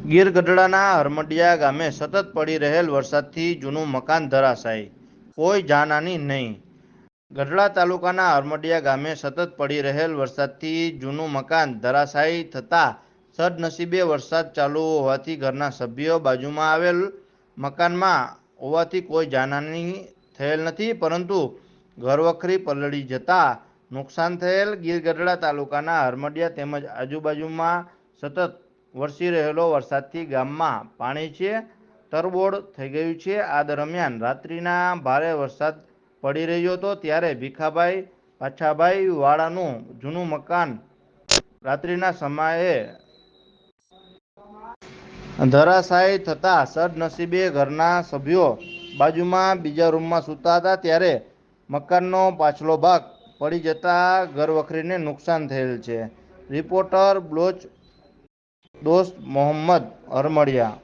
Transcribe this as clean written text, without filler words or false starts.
ગીર ગઢડાના હરમડિયા ગામે સતત પડી રહેલ વરસાદથી જૂનું મકાન ધરાશાયી, કોઈ જાનહાની નહીં. ગઢડા તાલુકાના હરમડિયા ગામે સતત પડી રહેલ વરસાદથી જૂનું મકાન ધરાશાયી થતાં સદનસીબે વરસાદ ચાલુ હોવાથી ઘરના સભ્યો બાજુમાં આવેલ મકાનમાં હોવાથી કોઈ જાનહાની થયેલ નથી, પરંતુ ઘરવખરી પલળી જતા નુકસાન થયેલ. ગીર ગઢડા તાલુકાના હરમડિયા તેમજ આજુબાજુમાં સતત વરસી રહેલો વરસાદથી ગામમાં પાણી છે તરબોળ થઈ ગયું છે. આ દરમિયાન રાત્રિના ભારે વરસાદ પડી રહ્યો હતો ત્યારે ભીખાભાઈ પાછાભાઈ વાળાનું જૂનું મકાન રાત્રિના સમયે ધરાશાયી થતાં સદનસીબે ઘરના સભ્યો બાજુમાં બીજા રૂમમાં સૂતા હતા ત્યારે મકાનનો પાછલો ભાગ પડી જતા ઘરવખરીને નુકસાન થયેલ છે. રિપોર્ટર બ્લોચ દોસ્ત મોહમ્મદ, હરમડિયા.